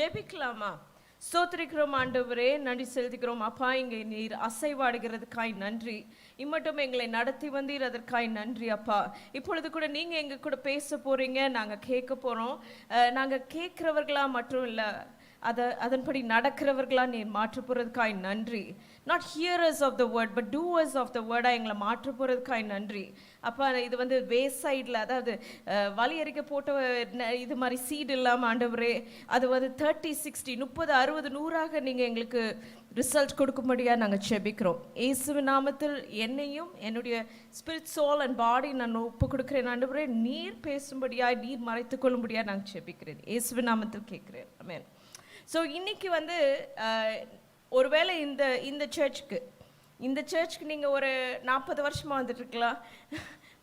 ஜெபிக்கலாமா? ஸ்தோத்திரிக்கிறோம் ஆண்டவரே, நன்றி செலுத்துகிறோம் அப்பா. இங்கே நீர் அசைவாடுகிறதுக்காய் நன்றி. இம்மட்டும் எங்களை நடத்தி வந்தீர், அதற்காய் நன்றி அப்பா. இப்பொழுது கூட நீங்கள் எங்கள் கூட பேச போகிறீங்க, நாங்கள் கேட்க போகிறோம். நாங்கள் கேட்குறவர்களா மட்டும் இல்லை, அதன்படி நடக்கிறவர்களா நீர் மாற்ற போகிறதுக்காய் நன்றி. Not hearers of the word but doers of the வேர்டாக எங்களை மாற்ற போகிறதுக்காய் நன்றி அப்பா. இது வந்து வேஸ்ட் சைடில், அதாவது வலி அறிக்கை போட்ட இது மாதிரி சீடு இல்லாமல் ஆண்டவரே, அது வந்து 30, 60, 30, 60, 100ஆக நீங்கள் எங்களுக்கு ரிசல்ட் கொடுக்கும்படியாக நாங்கள் செபிக்கிறோம். இயேசுவின் நாமத்தில் என்னையும் என்னுடைய ஸ்பிரிட், சோல் அண்ட் பாடி நான் ஒப்பு கொடுக்குறேன் ஆண்டவரே. நீர் பேசும்படியாக, நீர் மறைத்து கொள்ளும்படியாக நாங்கள் செபிக்கிறேன். இயேசுவின் நாமத்தில் கேட்குறேன், ஆமென். ஸோ இன்னைக்கு வந்து ஒருவேளை இந்த சர்ச்சுக்கு நீங்கள் ஒரு 40 வருஷமாக வந்துட்டுருக்கலாம்.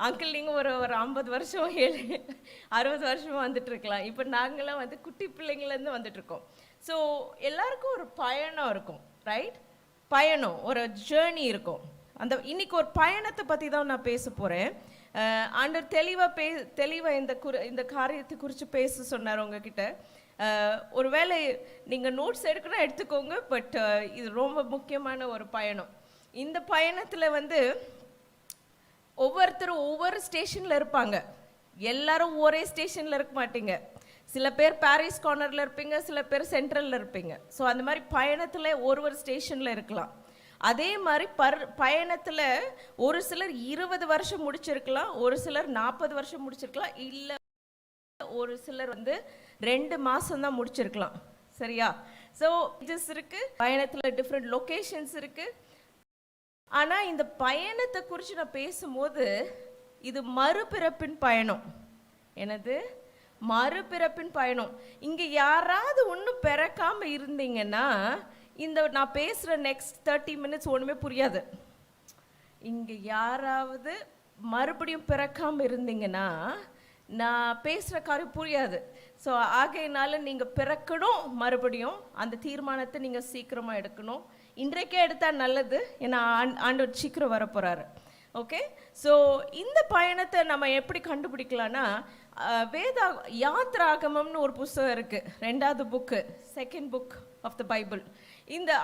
அங்கிள் நீங்கள் ஒரு 50 வருஷம் 60 வருஷமாக வந்துட்டுருக்கலாம். இப்போ நாங்களாம் வந்து குட்டி பிள்ளைங்கள்லேருந்து வந்துட்டுருக்கோம். ஸோ எல்லாருக்கும் ஒரு பயணம் இருக்கும், ரைட்? பயணம், ஒரு ஜேர்னி இருக்கும். இன்னைக்கு ஒரு பயணத்தை பற்றி தான் நான் பேச போகிறேன். ஆண்டவர் தெளிவாக இந்த காரியத்தை குறித்து பேச சொன்னார் உங்ககிட்ட. ஒருவேளை நீங்கள் நோட்ஸ் எடுக்கணும் எடுத்துக்கோங்க. பட் இது ரொம்ப முக்கியமான ஒரு பயணம். இந்த பயணத்தில் வந்து ஒவ்வொருத்தரும் ஒவ்வொரு ஸ்டேஷனில் இருப்பாங்க. எல்லாரும் ஒரே ஸ்டேஷனில் இருக்க மாட்டீங்க. சில பேர் பாரிஸ் கார்னரில் இருப்பீங்க, சில பேர் சென்ட்ரலில் இருப்பீங்க. ஸோ அந்த மாதிரி பயணத்தில் ஒரு ஸ்டேஷனில் இருக்கலாம். அதே மாதிரி பயணத்தில் ஒரு சிலர் 20 வருஷம் முடிச்சிருக்கலாம், ஒரு சிலர் 40 வருஷம் முடிச்சிருக்கலாம், இல்லை ஒரு சிலர் வந்து 2 மாதம் தான் முடிச்சிருக்கலாம். சரியா? ஸோ இட்ஸ் இருக்கு, பயணத்தில் டிஃப்ரெண்ட் லொக்கேஷன்ஸ் இருக்கு. ஆனால் இந்த பயணத்தை குறித்து நான் பேசும்போது இது மறுபிறப்பின் பயணம். எனது மறுபிறப்பின் பயணம். இங்கே யாராவது ஒன்றும் பிறக்காமல் இருந்தீங்கன்னா நான் பேசுகிற நெக்ஸ்ட் 30 மினிட்ஸ் ஒன்றுமே புரியாது. இங்கே யாராவது மறுபடியும் பிறக்காமல் இருந்தீங்கன்னா நான் பேசுகிற காரியம் புரியாது. ஸோ ஆகையினால நீங்கள் பிறக்கணும், மறுபடியும் அந்த தீர்மானத்தை நீங்கள் சீக்கிரமாக எடுக்கணும். இன்றைக்கே எடுத்தால் நல்லது, ஏன்னா ஆண்டவர் சீக்கிரம் வரப்போகிறாரு. ஓகே, ஸோ இந்த பயணத்தை நம்ம எப்படி கண்டுபிடிக்கலான்னா, யாத்ராகமம்னு ஒரு புஸ்தகம் இருக்குது, 2வது book, 2nd book of the Bible.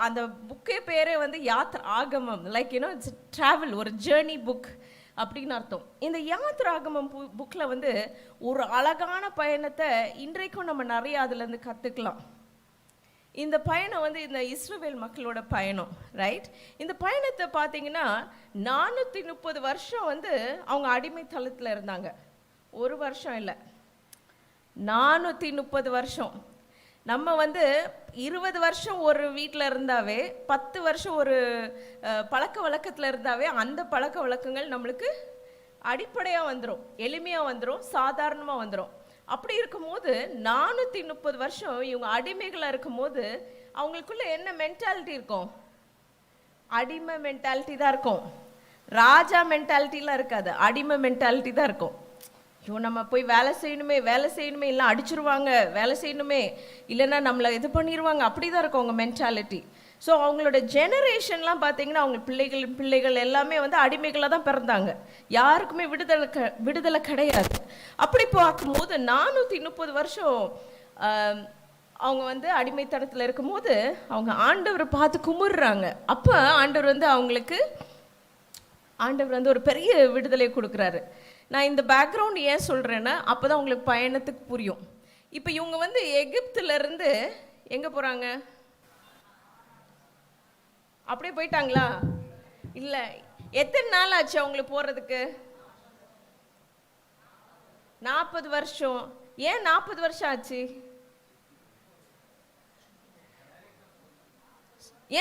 அந்த புக்கே பேரே வந்து யாத்ராகமம், லைக் இட்ஸ் ட்ராவல், ஒரு ஜேர்னி புக் அப்படின்னு அர்த்தம். இந்த யாத்ராகமம் புக்கில் வந்து ஒரு அழகான பயணத்தை இன்றைக்கும் நம்ம நிறைய அதுலேருந்து கற்றுக்கலாம். இந்த பயணம் வந்து இந்த இஸ்ரவேல் மக்களோட பயணம், ரைட்? இந்த பயணத்தை பார்த்தீங்கன்னா 430 வருஷம் வந்து அவங்க அடிமைத்தளத்தில் இருந்தாங்க. ஒரு வருஷம் இல்லை, 430 வருஷம். நம்ம வந்து 20 வருஷம் ஒரு வீட்டில் இருந்தாவே, 10 வருஷம் ஒரு பழக்க வழக்கத்தில் இருந்தாவே அந்த பழக்க வழக்கங்கள் நம்மளுக்கு அடிப்படையாக வந்துடும், எளிமையாக வந்துடும், சாதாரணமாக வந்துடும். அப்படி இருக்கும்போது 430 வருஷம் இவங்க அடிமைகளாக இருக்கும்போது அவங்களுக்குள்ள என்ன மென்டாலிட்டி இருக்கும்? அடிமை மென்டாலிட்டி தான் இருக்கும். ராஜா மென்டாலிட்டிலாம் இருக்காது, அடிமை மென்டாலிட்டி தான் இருக்கும். ஐயோ, நம்ம போய் வேலை செய்யணுமே, இல்லை அடிச்சிருவாங்க, வேலை செய்யணுமே, இல்லைன்னா நம்மளை இது பண்ணிடுவாங்க, அப்படி தான் இருக்கும் அவங்க மென்டாலிட்டி. ஸோ அவங்களோட ஜெனரேஷன்லாம் பார்த்தீங்கன்னா அவங்க பிள்ளைகள் எல்லாமே வந்து அடிமைகளாக தான் பிறந்தாங்க. யாருக்குமே விடுதலை கிடையாது. அப்படி பார்க்கும்போது 430 வருஷம் அவங்க வந்து அடிமைத்தனத்தில் இருக்கும்போது அவங்க ஆண்டவரை பார்த்து கும்பிடுறாங்க. அப்போ ஆண்டவர் வந்து ஒரு பெரிய விடுதலை கொடுக்குறாரு. நான் இந்த பேக்ரவுண்ட் ஏன் சொல்கிறேன்னா, அப்போ தான் உங்களுக்கு பயணத்துக்கு புரியும். இப்போ இவங்க வந்து எகிப்துலேருந்து எங்கே போகிறாங்க? அப்படியே போயிட்டாங்களா? இல்லை. எத்தனை நாள் ஆச்சு அவங்களுக்கு போகிறதுக்கு? 40 வருஷம். ஏன் 40 வருஷம் ஆச்சு?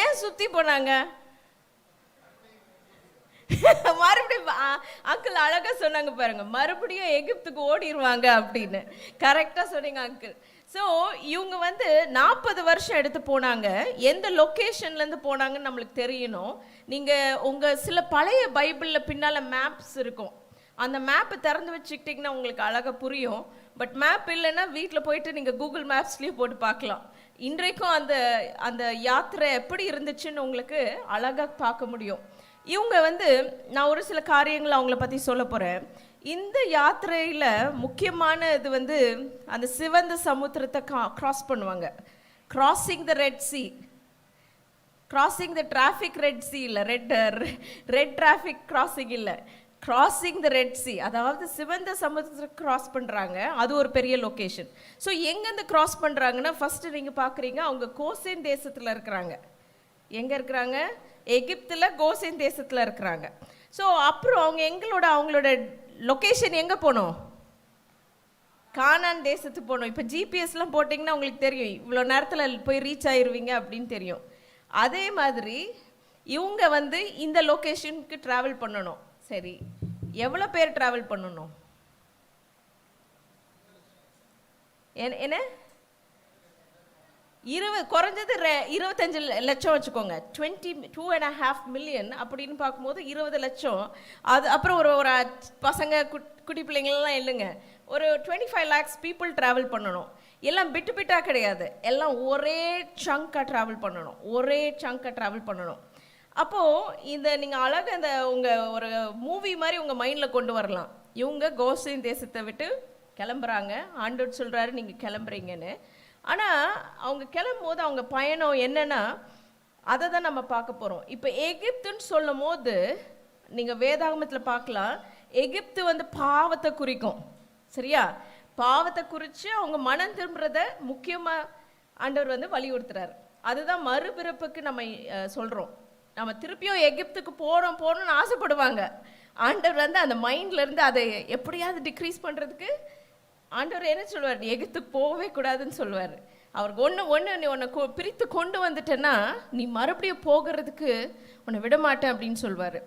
ஏன் சுற்றி போனாங்க? மறுபடியும் அங்கிள் அழகா சொன்னாங்க பாருங்க, மறுபடியும் எகிப்துக்கு ஓடிடுவாங்க அப்படின்னு. கரெக்டா சொன்னீங்க அங்கிள். ஸோ இவங்க வந்து 40 வருஷம் எடுத்து போனாங்க. எந்த லொக்கேஷன்லேருந்து போனாங்கன்னு நம்மளுக்கு தெரியணும். நீங்கள் உங்கள் சில பழைய பைபிளில் பின்னால் மேப்ஸ் இருக்கும், அந்த மேப்பை திறந்து வச்சுக்கிட்டிங்கன்னா உங்களுக்கு அழகாக புரியும். பட் மேப் இல்லைன்னா வீட்டில் போயிட்டு நீங்கள் கூகுள் மேப்ஸ்லேயும் போட்டு பார்க்கலாம். இன்றைக்கும் அந்த யாத்திரை எப்படி இருந்துச்சுன்னு உங்களுக்கு அழகாக பார்க்க முடியும். இவங்க வந்து நான் ஒரு சில காரியங்கள் அவங்கள பற்றி சொல்ல போகிறேன். இந்த யாத்திரையில் முக்கியமான இது வந்து அந்த சிவந்த சமுத்திரத்தை கிராஸ் பண்ணுவாங்க. Crossing the red C, crossing the traffic red C இல்லை, ரெட் டிராஃபிக் கிராசிங் இல்லை, கிராசிங் த ரெட் சி, அதாவது சிவந்த சமுத்திரத்தை கிராஸ் பண்ணுறாங்க. அது ஒரு பெரிய லொக்கேஷன். ஸோ எங்கேருந்து கிராஸ் பண்ணுறாங்கன்னா, ஃபஸ்ட்டு நீங்கள் பார்க்குறீங்க அவங்க கோசேன் தேசத்தில் இருக்கிறாங்க. எங்கே இருக்கிறாங்க? எகிப்தில் கோசேன் தேசத்தில் இருக்கிறாங்க. ஸோ அப்புறம் அவங்களோட லொக்கேஷன் எங்கே போகணும்? கானான் தேசத்துக்கு போகணும். இப்போ ஜிபிஎஸ்லாம் போட்டிங்கன்னா உங்களுக்கு தெரியும் இவ்வளோ நேரத்தில் போய் ரீச் ஆயிடுவீங்க அப்படின்னு தெரியும். அதே மாதிரி இவங்க வந்து இந்த லொக்கேஷனுக்கு ட்ராவல் பண்ணணும். சரி, எவ்வளோ பேர் ட்ராவல் பண்ணணும்? என்ன குறைஞ்சது 25 லட்சம் வச்சுக்கோங்க. 22.5 மில்லியன் அப்படின்னு பார்க்கும்போது 20 லட்சம். அது அப்புறம் ஒரு பசங்க குட்டி பிள்ளைங்களெல்லாம் இல்லைங்க, ஒரு 25 lakhs பீப்புள் ட்ராவல் பண்ணணும். எல்லாம் பிட்டாக கிடையாது, எல்லாம் ஒரே சங்காக ட்ராவல் பண்ணணும். அப்போது இந்த நீங்கள் அழகாக இந்த உங்கள் ஒரு மூவி மாதிரி உங்கள் மைண்டில் கொண்டு வரலாம். இவங்க கோசேன் தேசத்தை விட்டு கிளம்புறாங்க. ஆண்டவர் சொல்கிறாரு நீங்கள் கிளம்புறீங்கன்னு. ஆனால் அவங்க கிளம்பும் போது அவங்க பயணம் என்னன்னா, அதை தான் நம்ம பார்க்க போகிறோம். இப்போ எகிப்துன்னு சொல்லும் போது நீங்கள் வேதாகமத்தில் பார்க்கலாம், எகிப்து வந்து பாவத்தை குறிக்கும். சரியா? பாவத்தை குறித்து அவங்க மனம் திரும்புறத முக்கியமாக ஆண்டவர் வந்து வலியுறுத்துறாரு. அதுதான் மறுபிறப்புக்கு நம்ம சொல்கிறோம். நம்ம திருப்பியும் எகிப்துக்கு போகணும்னு ஆசைப்படுவாங்க. ஆண்டவர் வந்து அந்த மைண்ட்லேருந்து அதை எப்படியாவது டிக்ரீஸ் பண்ணுறதுக்கு ஆண்டவர் என்ன சொல்லுவார்? எகிப்துக்கு போகவே கூடாதுன்னு சொல்லுவார். அவருக்கு நீ உன்னை பிரித்து கொண்டு வந்துட்டேன்னா நீ மறுபடியும் போகிறதுக்கு உன்னை விடமாட்டேன் அப்படின்னு சொல்வார்.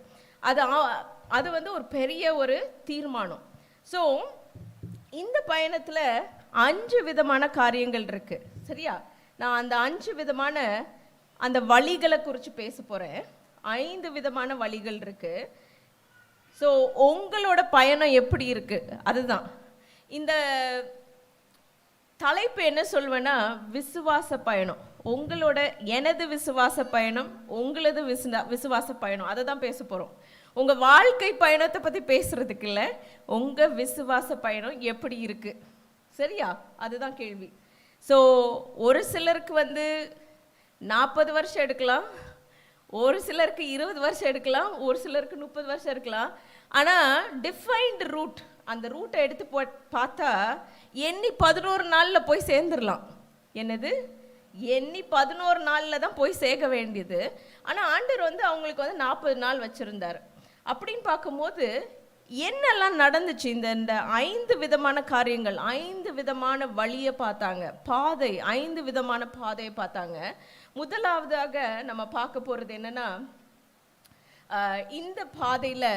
அது வந்து ஒரு பெரிய ஒரு தீர்மானம். ஸோ இந்த பயணத்தில் 5 விதமான காரியங்கள் இருக்குது. சரியா? நான் அந்த 5 விதமான அந்த வழிகளை குறித்து பேச போகிறேன். 5 விதமான வழிகள் இருக்குது. ஸோ உங்களோட பயணம் எப்படி இருக்குது அதுதான் இந்த தலைப்பு. என்ன சொல்வேன்னா, விசுவாச பயணம். எனது விசுவாச பயணம், உங்களது விசுவாச பயணம், அதை தான் பேச போகிறோம். உங்கள் வாழ்க்கை பயணத்தை பற்றி பேசுகிறதுக்கு இல்லை, உங்கள் விசுவாச பயணம் எப்படி இருக்குது. சரியா? அதுதான் கேள்வி. ஸோ ஒரு சிலருக்கு வந்து 40 வருஷம் எடுக்கலாம், ஒரு சிலருக்கு 20 வருஷம் எடுக்கலாம், ஒரு சிலருக்கு 30 வருஷம் இருக்கலாம். ஆனால் டிஃபைன்டு ரூட், அந்த ரூட்டை எடுத்து பார்த்தா எண்ணி 11 நாளில் போய் சேர்ந்துடலாம். என்னது? எண்ணி 11 நாளில் தான் போய் சேர்க்க வேண்டியது. ஆனால் ஆண்டவர் வந்து அவங்களுக்கு வந்து 40 நாள் வச்சுருந்தார். அப்படின்னு பார்க்கும்போது என்னெல்லாம் நடந்துச்சு? இந்த 5 விதமான காரியங்கள், 5 விதமான வழியை பார்த்தாங்க, 5 விதமான பாதையை பார்த்தாங்க. முதலாவதாக நம்ம பார்க்க போகிறது என்னன்னா, இந்த பாதையில்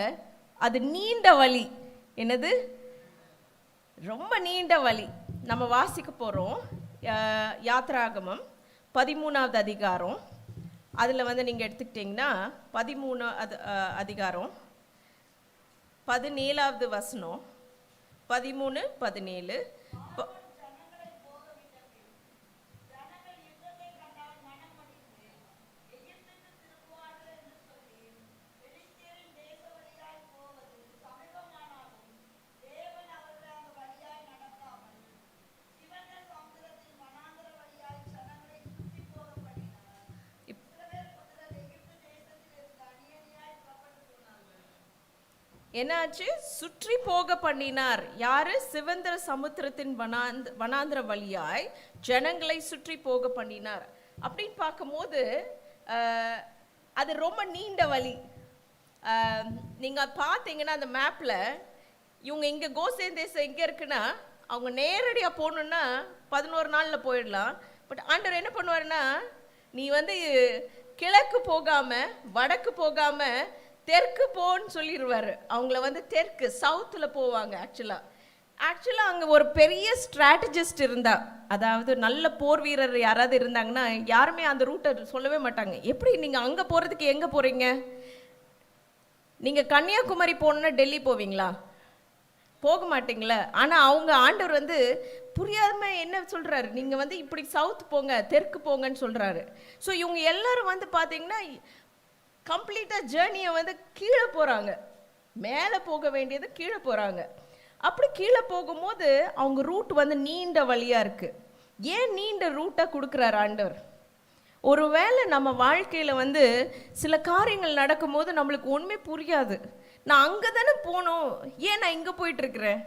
அது நீண்ட வழி. என்னது? ரொம்ப நீண்ட வழி. நம்ம வாசிக்க போகிறோம் யாத்ராகமம் 13வது அதிகாரம். அதில் வந்து நீங்கள் எடுத்துக்கிட்டிங்கன்னா 13வது அதிகாரம் 17வது வசனம், 13-17. என்னாச்சு? சுற்றி போக பண்ணினார். யாரு? சிவந்த சமுத்திரத்தின் வனாந்திர வழியாய் ஜனங்களை சுற்றி போக பண்ணினார். அப்படின்னு பார்க்கும்போது அது ரொம்ப நீண்ட வழி. நீங்கள் பார்த்தீங்கன்னா அந்த மேப்பில் இவங்க இங்கே கோசேன் தேசம் எங்கே இருக்குன்னா, அவங்க நேரடியாக போகணுன்னா 11 நாளில் போயிடலாம். பட் ஆண்டவர் என்ன பண்ணுவாருன்னா, நீ வந்து கிழக்கு போகாமல் வடக்கு போகாமல் தெற்கு போன்னு சொல்லிடுவார். அவங்கள வந்து தெற்கு சவுத்தில் போவாங்க. ஆக்சுவலாக அங்கே ஒரு பெரிய ஸ்ட்ராட்டஜிஸ்ட் இருந்தா, அதாவது நல்ல போர் வீரர் யாராவது இருந்தாங்கன்னா யாருமே அந்த ரூட்டை சொல்லவே மாட்டாங்க. எப்படி நீங்கள் அங்கே போகிறதுக்கு எங்கே போகிறீங்க? நீங்கள் கன்னியாகுமரி போகணுன்னா டெல்லி போவீங்களா? போக மாட்டீங்களா? ஆனால் அவங்க ஆண்டவர் வந்து புரியாம என்ன சொல்கிறாரு, நீங்கள் வந்து இப்படி சவுத் போங்க, தெற்கு போங்கன்னு சொல்கிறாரு. ஸோ இவங்க எல்லாரும் வந்து பார்த்தீங்கன்னா கம்ப்ளீட்டாக ஜேர்னியை வந்து கீழே போகிறாங்க. மேலே போக வேண்டியது கீழே போகிறாங்க. அப்படி கீழே போகும்போது அவங்க ரூட் வந்து நீண்ட வழியாக இருக்குது. ஏன் நீண்ட ரூட்டை கொடுக்குறாரு ஆண்டவர்? ஒருவேளை நம்ம வாழ்க்கையில் சில காரியங்கள் நடக்கும்போது நம்மளுக்கு ஒன்றுமே புரியாது. நான் அங்கே தானே போகணும், ஏன் நான் இங்கே போயிட்டுருக்கிறேன்,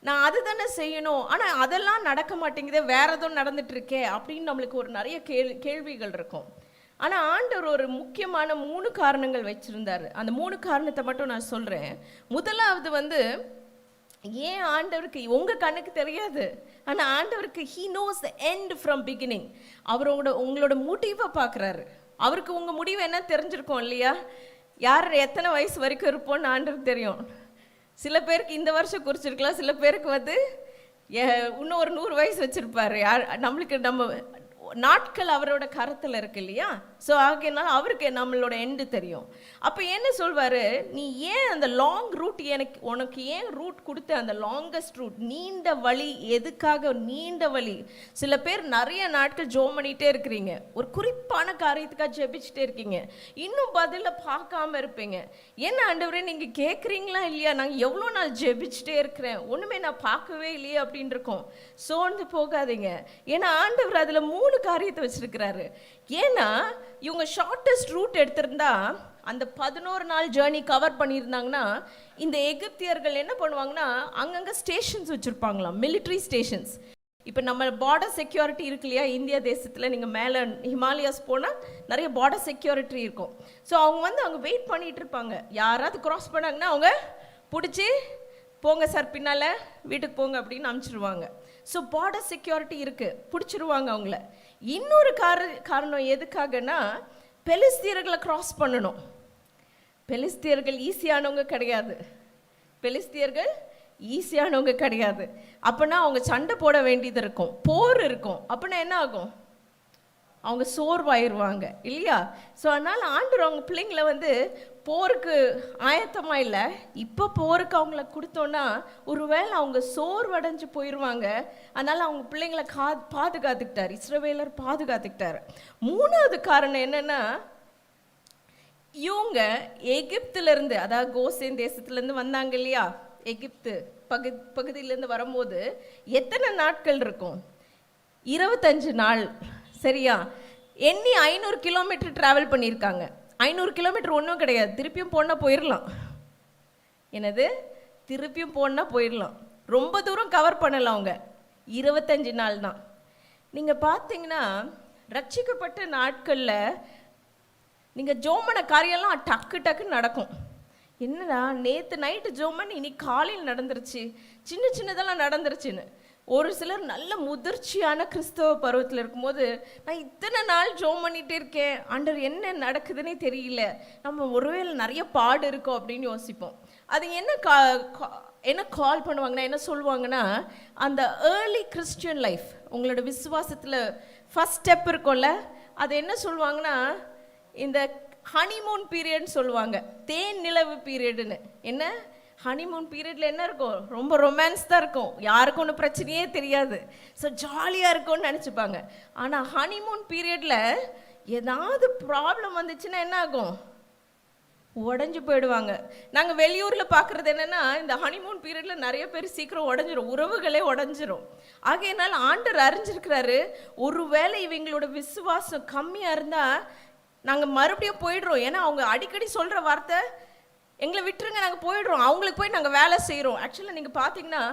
நான் அது தானே செய்யணும், ஆனால் அதெல்லாம் நடக்க மாட்டேங்குதே, வேற எதுவும் நடந்துட்டுருக்கே அப்படின்னு நம்மளுக்கு ஒரு நிறைய கேள்விகள் இருக்கும். ஆனால் ஆண்டவர் ஒரு முக்கியமான 3 காரணங்கள் வச்சுருந்தார். அந்த 3 காரணத்தை மட்டும் நான் சொல்கிறேன். முதலாவது ஏன் ஆண்டவருக்கு உங்கள் கண்ணுக்கு தெரியாது, ஆனால் ஆண்டவருக்கு he knows the end from beginning. அவர் உங்களோட முடிவை பார்க்குறாரு. அவருக்கு உங்கள் முடிவு என்ன தெரிஞ்சிருக்கோம் இல்லையா? யார் எத்தனை வயசு வரைக்கும் இருப்போம்னு ஆண்டவருக்கு தெரியும். சில பேருக்கு இந்த வருஷம் குறிச்சிருக்கலாம், சில பேருக்கு இன்னும் ஒரு 100 வயசு வச்சுருப்பார். நம்மளுக்கு நம்ம நாட்கள் அவரோட கரத்தில் இருக்கு இல்லையா? ஸோ ஆகையினால அவருக்கு நம்மளோட எண்டு தெரியும். அப்போ என்ன சொல்வார், நீ ஏன் அந்த லாங் ரூட் உனக்கு ஏன் ரூட் கொடுத்த, அந்த லாங்கஸ்ட் ரூட், நீண்ட வழி, எதுக்காக நீண்ட வழி? சில பேர் நிறைய நாட்கள் ஜோம் பண்ணிகிட்டே இருக்கிறீங்க, ஒரு குறிப்பான காரியத்துக்காக ஜெபிச்சுட்டே இருக்கீங்க, இன்னும் பதில பார்க்காம இருப்பீங்க. என்ன ஆண்டவரே நீங்கள் கேட்குறீங்களா இல்லையா, நாங்கள் எவ்வளோ நாள் ஜெபிச்சுட்டே இருக்கிறேன், ஒன்றுமே நான் பார்க்கவே இல்லையே அப்படின்னு இருக்கோம். சோர்ந்து போகாதீங்க, ஏன்னா ஆண்டவர் அதில் 3 காரியத்தை வச்சிருக்கிறாரு. ஏன்னா இவங்க ஷார்ட்டஸ்ட் ரூட் எடுத்திருந்தா அந்த 11 நாள் ஜேர்னி கவர் பண்ணியிருந்தாங்கன்னா, இந்த எகிப்தியர்கள் என்ன பண்ணுவாங்கன்னா அங்கங்கே ஸ்டேஷன்ஸ் வச்சுருப்பாங்களாம், மிலிட்ரி ஸ்டேஷன்ஸ். இப்போ நம்ம பார்டர் செக்யூரிட்டி இருக்கு இல்லையா, இந்தியா தேசத்தில் நீங்கள் மேலே ஹிமாலயாஸ் போனால் நிறைய பார்டர் செக்யூரிட்டி இருக்கும். ஸோ அவங்க அங்கே வெயிட் பண்ணிகிட்டு இருப்பாங்க. யாராவது கிராஸ் பண்ணாங்கன்னா அவங்க பிடிச்சி போங்க சார், பின்னால் வீட்டுக்கு போங்க அப்படின்னு அனுப்பிச்சிடுவாங்க. ஸோ பார்டர் செக்யூரிட்டி இருக்குது, பிடிச்சிருவாங்க அவங்கள. இன்னொரு காரணம் எதுக்காகனா, பெலிஸ்தியர்களை கிராஸ் பண்ணணும். பெலிஸ்தியர்கள் ஈஸியானவங்க கிடையாது, பெலிஸ்தியர்கள் ஈஸியானவங்க கிடையாது. அப்படின்னா அவங்க சண்டை போட வேண்டியது இருக்கும், போர் இருக்கும். அப்படின்னா என்ன ஆகும், அவங்க சோர்வாயிருவாங்க இல்லையா? ஸோ அதனால் ஆண்டவர் அவங்க பிள்ளைங்களை போருக்கு ஆயத்தமாக இல்லை, இப்போ போருக்கு அவங்கள கொடுத்தோன்னா ஒருவேளை அவங்க சோர்வடைஞ்சு போயிடுவாங்க. அதனால் அவங்க பிள்ளைங்களை பாதுகாத்துக்கிட்டார், இஸ்ரவேலர் பாதுகாத்துக்கிட்டார். 3வது காரணம் என்னென்னா, இவங்க எகிப்திலேருந்து, அதாவது கோசேன் தேசத்துலேருந்து வந்தாங்க இல்லையா, எகிப்து பகுதியிலேருந்து வரும்போது எத்தனை நாட்கள் இருக்கும்? 25 நாள். சரியா? எண்ணி 500 கிலோமீட்டர் ட்ராவல் பண்ணியிருக்காங்க. 500 கிலோமீட்டர் ஒன்றும் கிடையாது, திருப்பியும் போனால் போயிடலாம். என்னது, திருப்பியும் போனால் போயிடலாம், ரொம்ப தூரம் கவர் பண்ணலாம். அவங்க 25 நாள் தான். நீங்கள் பார்த்தீங்கன்னா ரட்சிக்கப்பட்ட நாட்களில் நீங்கள் ஜோமன காரியெல்லாம் டக்குன்னு நடக்கும். என்னடா நேற்று நைட்டு ஜோமன் இன்னைக்கு காலையில் நடந்துருச்சு, சின்னதெல்லாம் நடந்துருச்சுன்னு. ஒரு சிலர் நல்ல முதிர்ச்சியான கிறிஸ்தவ பருவத்தில் இருக்கும்போது, நான் இத்தனை நாள் ஜோம் பண்ணிகிட்டே இருக்கேன், ஆண்டவர் என்ன நடக்குதுன்னே தெரியல, நம்ம ஒருவேளை நிறைய பாடு இருக்கோம் அப்படின்னு யோசிப்போம். அது என்ன கால் பண்ணுவாங்கன்னா, என்ன சொல்லுவாங்கன்னா, அந்த ஏர்லி கிறிஸ்டியன் லைஃப், உங்களோட விசுவாசத்தில் ஃபஸ்ட் ஸ்டெப் இருக்கும்ல, அது என்ன சொல்லுவாங்கன்னா, இந்த ஹனிமூன் பீரியட்னு சொல்லுவாங்க, தேன் நிலவு பீரியடுன்னு. என்ன ஹனிமூன் பீரியடில் என்ன இருக்கும், ரொம்ப ரொமான்ஸ் தான் இருக்கும், யாருக்கும் ஒன்றும் பிரச்சனையே தெரியாது, ஸோ ஜாலியாக இருக்கும்னு நினச்சிப்பாங்க. ஆனால் ஹனிமூன் பீரியடில் ஏதாவது ப்ராப்ளம் வந்துச்சுன்னா என்ன ஆகும், உடஞ்சி போயிடுவாங்க. நாங்கள் வெளியூரில் பார்க்குறது என்னென்னா, இந்த ஹனிமூன் பீரியடில் நிறைய பேர் சீக்கிரம் உடஞ்சிரும், உறவுகளே உடஞ்சிரும். ஆகையினால் ஆண்டவர் அறிஞ்சிருக்கிறாரு, ஒருவேளை இவங்களோட விசுவாசம் கம்மியாக இருந்தால் நாங்கள் மறுபடியும் போயிடுறோம். ஏன்னா அவங்க அடிக்கடி சொல்கிற வார்த்தை, எங்களை விட்டுருங்க, நாங்கள் போயிடுறோம், அவங்களுக்கு போய் நாங்கள் வேலை செய்கிறோம். ஆக்சுவலாக நீங்கள் பார்த்தீங்கன்னா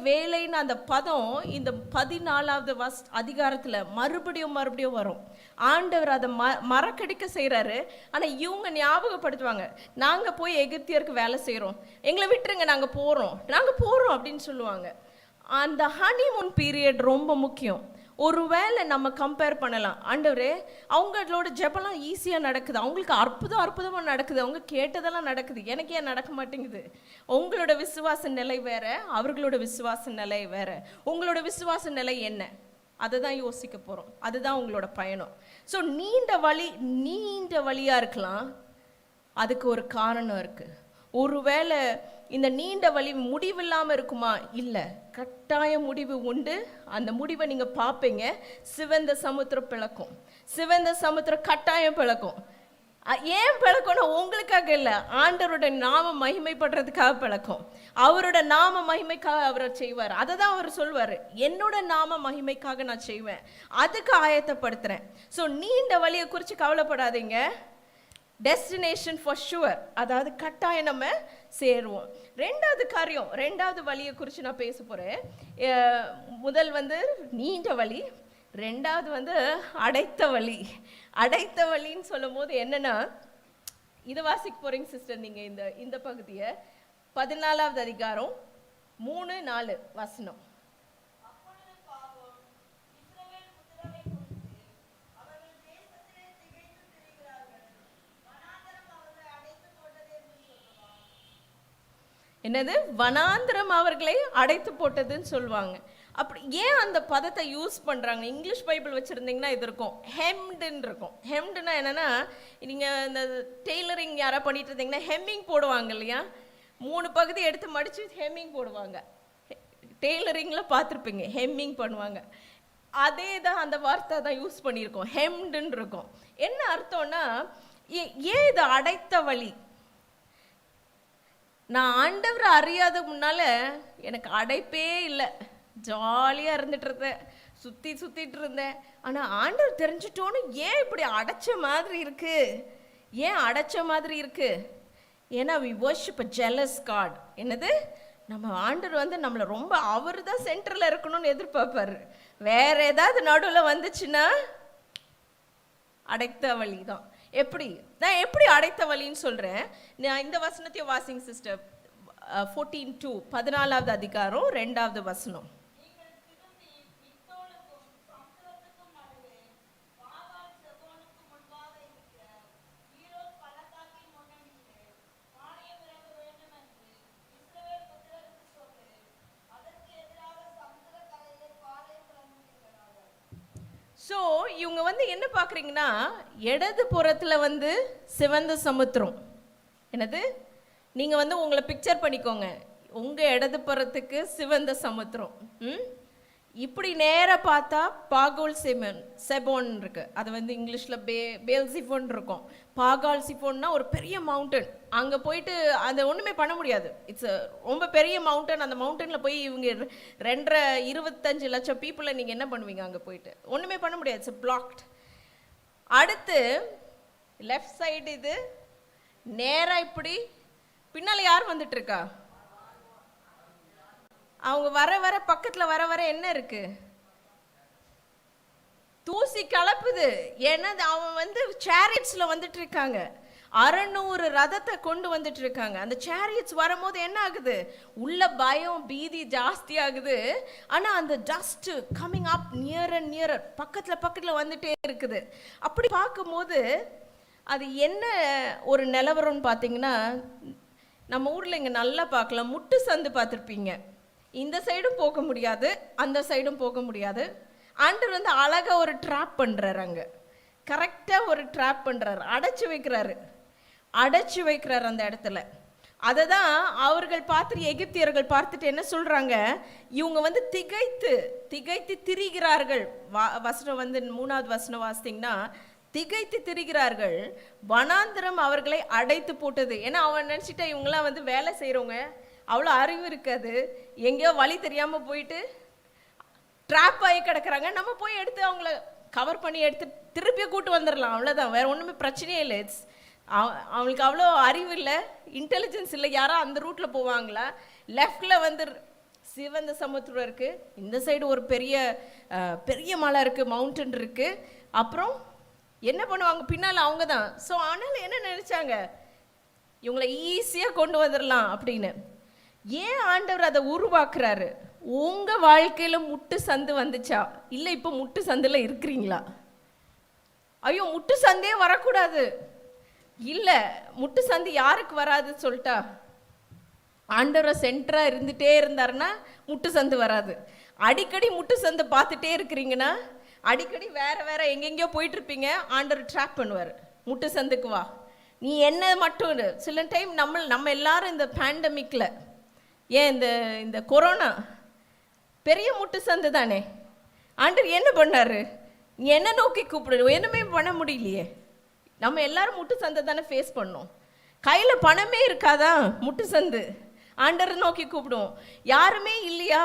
வேலைன்னு அந்த பதம் இந்த 14வது அதிகாரத்தில் மறுபடியும் வரும். ஆண்டவர் அதை மறக்கடிக்க செய்கிறாரு. ஆனால் இவங்க ஞாபகப்படுத்துவாங்க, நாங்கள் போய் எகிப்தியருக்கு வேலை செய்கிறோம், எங்களை விட்டுருங்க, நாங்கள் போகிறோம் அப்படின்னு சொல்லுவாங்க. அந்த ஹனிமூன் பீரியட் ரொம்ப முக்கியம். ஒருவேளை நம்ம கம்பேர் பண்ணலாம், ஆண்டவரே அவங்களோட ஜெபம்லாம் ஈஸியாக நடக்குது, அவங்களுக்கு அற்புதமாக நடக்குது, அவங்க கேட்டதெல்லாம் நடக்குது, எனக்கு ஏன் நடக்க மாட்டேங்குது? உங்களோட விசுவாச நிலை வேற, அவர்களோட விசுவாச நிலை வேற. உங்களோட விசுவாச நிலை என்ன, அதை தான் யோசிக்க போகிறோம், அதுதான் உங்களோட பயணம். ஸோ நீண்ட வழியாக இருக்கலாம், அதுக்கு ஒரு காரணம் இருக்குது. ஒருவேளை இந்த நீண்ட வழி முடிவில்லாமல் இருக்குமா? இல்லை, கட்டாய முடிவு உண்டு. அந்த முடிவை நீங்கள் பார்ப்பீங்க. சிவந்த சமுத்திரம் பிளக்கும், சிவந்த சமுத்திரம் கட்டாயம் பிளக்கும். ஏன் பழக்கம்னா உங்களுக்காக இல்லை, ஆண்டவரோட நாம மகிமைப்படுறதுக்காக பழக்கம். அவரோட நாம மகிமைக்காக அவர் செய்வார். அதை தான் அவர் சொல்வார், என்னோட நாம மகிமைக்காக நான் செய்வேன், அதுக்கு ஆயத்தப்படுத்துகிறேன். ஸோ நீண்ட வழியை குறித்து கவலைப்படாதீங்க, டெஸ்டினேஷன் ஃபார் ஷுவர், அதாவது கட்டாயம் நம்ம சேருவோம். ரெண்டாவது காரியம், ரெண்டாவது வழியை குறித்து நான் பேச போகிறேன். முதல் நீண்ட வழி, ரெண்டாவது அடைத்த வழி. அடைத்த வழின்னு சொல்லும் போது என்னன்னா, இது வாசிக்க போறீங்க சிஸ்டர் நீங்க இந்த பகுதியை, 14வது அதிகாரம் 3-4 வசனம். என்னது? வனாந்திரம் அவர்களை அடைத்து போட்டதுன்னு சொல்லுவாங்க. அப்படி ஏன் அந்த பதத்தை யூஸ் பண்ணுறாங்க? இங்கிலீஷ் பைபிள் வச்சுருந்தீங்கன்னா இது இருக்கும், ஹெம்டுன்னு இருக்கும். ஹெம்டுனா என்னென்னா, நீங்கள் இந்த டெய்லரிங் யாராவது பண்ணிட்டு இருந்தீங்கன்னா ஹெம்மிங் போடுவாங்க இல்லையா, 3 பகுதி எடுத்து மடித்து ஹெம்மிங் போடுவாங்க. டெய்லரிங்கில் பார்த்துருப்பீங்க, ஹெம்மிங் பண்ணுவாங்க. அதே தான் அந்த வார்த்தை தான் யூஸ் பண்ணியிருக்கோம், ஹெம்டுன்னு இருக்கும். என்ன அர்த்தம்னா, ஏன் இது அடைத்த வழி? நான் ஆண்டவரை அறியாத முன்னால் எனக்கு அடைப்பே இல்லை, ஜாலியாக இருந்துட்டு இருந்தேன், சுற்றிட்டு இருந்தேன். ஆனால் ஆண்டவர் தெரிஞ்சிட்டோன்னு ஏன் இப்படி அடைச்ச மாதிரி இருக்கு? ஏன் அடைச்ச மாதிரி இருக்கு? ஏன்னா we worship a jealous God. என்னது? நம்ம ஆண்டவர் நம்மளை ரொம்ப, அவர் தான் சென்டரில் இருக்கணும்னு எதிர்பார்ப்பார். வேற ஏதாவது நடுவில் வந்துச்சுன்னா அடைத்த வழி தான். நான் எப்படி அடைத்த வழின்னு சொல்கிறேன். நான் இந்த வசனத்தையும் வாசிங்க சிஸ்டர். 14:2, 14வது அதிகாரம் 2வது வசனம். ஸோ இவங்க என்ன பார்க்குறீங்கன்னா, இடது புறத்தில் சிவந்த சமுத்திரம். என்னது? நீங்கள் உங்களை பிக்சர் பண்ணிக்கோங்க, உங்கள் இடது புறத்துக்கு சிவந்த சமுத்திரம். இப்படி நேராக பார்த்தா பாகால் செபோன் இருக்கு, அது இங்கிலீஷில் பேல்சிஃபோன் இருக்கும். பாகால் சிஃபோன்னா ஒரு பெரிய மவுண்டன். அங்கே போயிட்டு அதை ஒன்றுமே பண்ண முடியாது, இட்ஸ் ரொம்ப பெரிய மவுண்டன். அந்த மவுண்டனில் போய் இவங்க 25 லட்சம் பீப்புளை நீங்கள் என்ன பண்ணுவீங்க? அங்கே போயிட்டு ஒன்றுமே பண்ண முடியாது, இட்ஸ் பிளாக்ட். அடுத்து லெஃப்ட் சைடு இது நேராக இப்படி பின்னால் யார் வந்துட்டு இருக்கா? அவங்க வர பக்கத்தில் வர என்ன இருக்கு? தூசி கலப்புது. ஏன்னா அவன் சேரியட்ஸில் வந்துட்டு இருக்காங்க, 600 ரதத்தை கொண்டு வந்துட்டு இருக்காங்க. அந்த சேரியட்ஸ் வரும்போது என்ன ஆகுது? உள்ள பயம் பீதி ஜாஸ்தி ஆகுது. ஆனால் அந்த dust coming up near and nearer, பக்கத்தில் வந்துட்டே இருக்குது. அப்படி பார்க்கும்போது அது என்ன ஒரு நிலவரம்னு பார்த்தீங்கன்னா, நம்ம ஊரில் இங்கே நல்லா பார்க்கலாம், முட்டு சந்து பார்த்துருப்பீங்க. இந்த சைடும் போக முடியாது, அந்த சைடும் போக முடியாது. ஆண்டவர் அழகாக ஒரு ட்ராப் பண்ணுறாரு, அங்கே கரெக்டாக ஒரு ட்ராப் பண்ணுறாரு, அடைச்சி வைக்கிறார் அந்த இடத்துல. அதை தான் அவர்கள் பார்த்துட்டு, எகிப்தியர்கள் பார்த்துட்டு என்ன சொல்கிறாங்க? இவங்க திகைத்து திரிகிறார்கள். வசனம் 3வது வசனம் வாசித்தீங்கன்னா, திகைத்து திரிகிறார்கள், வனாந்திரம் அவர்களை அடைத்து போட்டது. ஏன்னா அவன் நினச்சிட்டா இவங்கெல்லாம் வேலை செய்கிறவங்க, அவ்வளோ அறிவு இருக்காது, எங்கேயோ வழி தெரியாமல் போயிட்டு ட்ராப் ஆகி கிடக்குறாங்க. நம்ம போய் எடுத்து அவங்கள கவர் பண்ணி எடுத்து திருப்பியே கூட்டு வந்துடலாம், அவ்வளோதான், வேறு ஒன்றுமே பிரச்சனையே இல்லை. அவங்களுக்கு அவ்வளோ அறிவு இல்லை, இன்டெலிஜென்ஸ் இல்லை. யாரோ அந்த ரூட்டில் போவாங்களா? லெஃப்டில் சிவந்த சமுத்திரம் இருக்குது, இந்த சைடு ஒரு பெரிய மலை இருக்குது, மவுண்டன் இருக்குது. அப்புறம் என்ன பண்ணுவாங்க? பின்னால் அவங்க தான். ஸோ ஆனாலும் என்ன நினச்சாங்க? இவங்களை ஈஸியாக கொண்டு வந்துடலாம் அப்படின்னு. ஏன் ஆண்டவர் அதை உருவாக்குறாரு? உங்கள் வாழ்க்கையில் முட்டு சந்து வந்துச்சா? இல்லை இப்போ முட்டு சந்தில் இருக்கிறீங்களா? ஐயோ முட்டு சந்தே வரக்கூடாது. இல்லை, முட்டு சந்து யாருக்கு வராதுன்னு சொல்லிட்டா, ஆண்டவரை சென்டராக இருந்துகிட்டே இருந்தாருன்னா முட்டு சந்து வராது. அடிக்கடி முட்டு சந்தை பார்த்துட்டே இருக்கிறீங்கன்னா, அடிக்கடி வேற எங்கெங்கேயோ போயிட்டுருப்பீங்க, ஆண்டவர் ட்ராக் பண்ணுவார், முட்டு சந்துக்கு வா, நீ என்ன மட்டும். சில டைம் நம்ம எல்லாரும் இந்த பேண்டமிக்கில், ஏன் இந்த கொரோனா பெரிய முட்டு சந்து தானே, ஆண்டவர் என்ன பண்ணார்? நீ என்ன நோக்கி கூப்பிடு, என்னமே பண்ண முடியலையே, நம்ம எல்லாரும் முட்டு சந்தை தானே ஃபேஸ் பண்ணோம். கையில் பணமே இருக்காதான் முட்டு சந்து. ஆண்டரை நோக்கி கூப்பிடுவோம். யாருமே இல்லையா,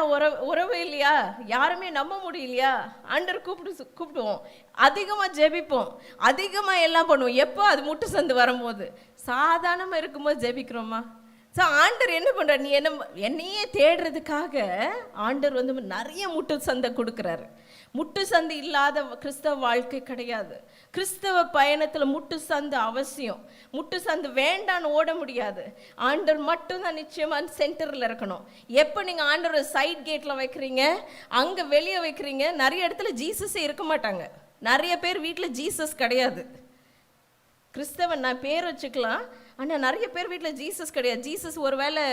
உறவு இல்லையா, யாருமே நம்ப முடியலையா, ஆண்டர் கூப்பிடுவோம். அதிகமாக ஜெபிப்போம், அதிகமாக எல்லாம் பண்ணுவோம். எப்போ அது முட்டு சந்து வரும்போது. சாதாரணமாக இருக்கும்போது ஜெபிக்கிறோமா? ஸோ ஆண்டர் என்ன பண்ணுறார், நீ என்னையே தேடுறதுக்காக ஆண்டர் வந்து நிறைய முட்டு சந்தை கொடுக்குறாரு. முட்டு சந்து இல்லாத கிறிஸ்தவ வாழ்க்கை கிடையாது. கிறிஸ்தவ பயணத்தில் முட்டு சந்து அவசியம். முட்டு சந்து வேண்டான்னு ஓட முடியாது. ஆண்டர் மட்டும்தான் நிச்சயமாக சென்டரில் இருக்கணும். எப்போ நீங்கள் ஆண்டர் சைட் கேட்டில் வைக்கிறீங்க, அங்கே வெளியே வைக்கிறீங்க, நிறைய இடத்துல ஜீசஸே இருக்க மாட்டாங்க. நிறைய பேர் வீட்டில் ஜீசஸ் கிடையாது. கிறிஸ்தவன் நான் பேர் வச்சுக்கலாம், ஆனால் நிறைய பேர் வீட்டில் ஜீசஸ் கிடையாது. ஜீசஸ் ஒரு வேளை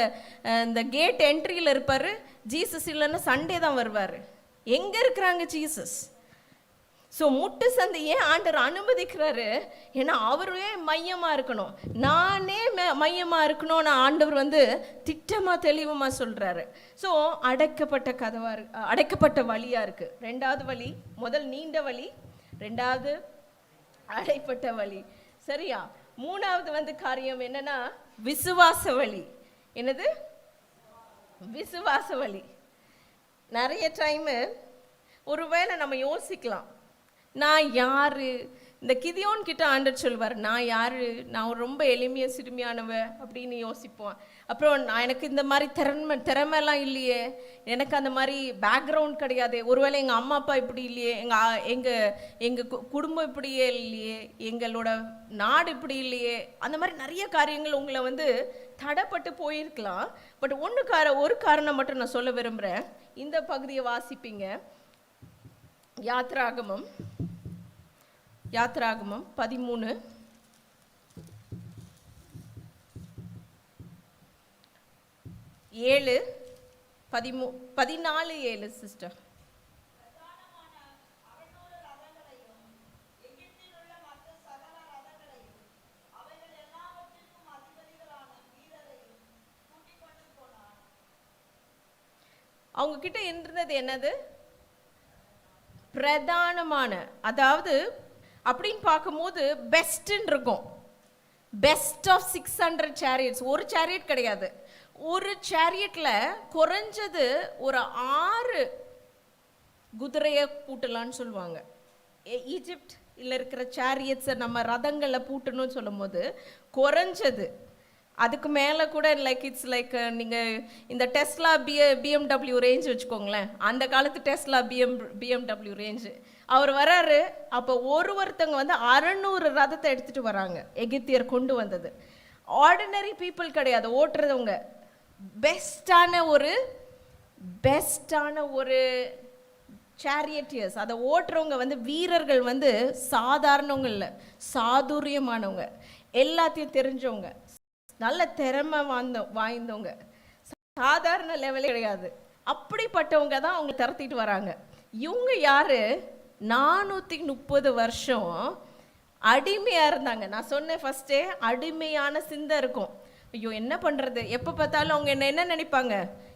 இந்த கேட் என்ட்ரியில் இருப்பார், ஜீசஸ் இல்லைன்னா சண்டே தான் வருவார். எங்கே இருக்கிறாங்க ஜீசஸ்? ஸோ முட்டு சந்தை ஏன் ஆண்டர் அனுமதிக்கிறாரு? ஏன்னா அவரே மையமாக இருக்கணும், நானே மையமாக இருக்கணும். நான் ஆண்டவர் வந்து திட்டமாக தெளிவமாக சொல்கிறாரு. ஸோ அடைக்கப்பட்ட வழியாக இருக்குது. ரெண்டாவது வழி, முதல் நீண்ட வழி, ரெண்டாவது அடைப்பட்ட வழி. சரியா? மூணாவது வந்து காரியம் என்னன்னா விசுவாச வழி. என்னது? விசுவாச வழி. நிறைய டைமு ஒருவேளை நம்ம யோசிக்கலாம், நான் யாரு? இந்த கிதியோன் கிட்ட ஆண்டர் சொல்வார், நான் யாரு, நான் ரொம்ப எளிமைய சிறுமியானவ அப்படின்னு யோசிப்போம். அப்புறம் எனக்கு இந்த மாதிரி திறமைலாம் இல்லையே, எனக்கு அந்த மாதிரி பேக்ரவுண்ட் கிடையாது, ஒருவேளை எங்கள் அம்மா அப்பா இப்படி இல்லையே, எங்கள் குடும்பம் இப்படியே இல்லையே, எங்களோட நாடு இப்படி இல்லையே, அந்த மாதிரி நிறைய காரியங்கள் உங்களை வந்து தடைப்பட்டு போயிருக்கலாம். பட் ஒரு காரணம் மட்டும் நான் சொல்ல விரும்புகிறேன். இந்த பகுதியை வாசிப்பீங்க, யாத்ராகமம் 13 7 14 7 சிஸ்டர். அவங்க கிட்ட இருந்தது என்னது? பிரதானமான, அதாவது அப்படின்னு பார்க்கும்போது பெஸ்ட்ன்னு இருக்கும். Best of 600 chariots. ஒரு சேரியட் கிடையாது, ஒரு சேரியட்ல குறைஞ்சது ஒரு 6 குதிரையை பூட்டலான்னு சொல்லுவாங்க. ஈஜிப்ட் இல்லை இருக்கிற சேரியட்ஸை நம்ம ரதங்களில் பூட்டணும்னு சொல்லும் போது குறைஞ்சது அதுக்கு மேலே கூட இட்ஸ் லைக் நீங்கள் இந்த டெஸ்லா பிஎம்டபிள்யூ ரேஞ்ச் வச்சுக்கோங்களேன். அந்த காலத்து டெஸ்லா பிஎம்டபிள்யூ ரேஞ்சு. அவர் வராரு, அப்போ ஒருத்தங்க வந்து 600 ரதத்தை எடுத்துகிட்டு வராங்க. எகிப்தியர் கொண்டு வந்தது. ஆர்டினரி பீப்புள் கிடையாது ஓட்டுறவங்க. பெஸ்டான ஒரு சேரியட்டியர்ஸ். அதை ஓட்டுறவங்க வந்து வீரர்கள் வந்து சாதாரணவங்க இல்லை, சாதுரியமானவங்க, எல்லாத்தையும் தெரிஞ்சவங்க, நல்ல திறமை வாய்ந்தவங்க, சாதாரண லெவலே கிடையாது. அப்படிப்பட்டவங்க தான் அவங்க திரட்டிட்டு வராங்க. இவங்க யாரு? 430 வருஷம் அடிமையாக இருந்தாங்க. நான் சொன்னேன் ஃபஸ்ட்டே, அடிமையான சிந்தை இருக்கும். ஐயோ என்ன பண்ணுறது, எப்போ பார்த்தாலும் அவங்க என்ன நினைப்பாங்க,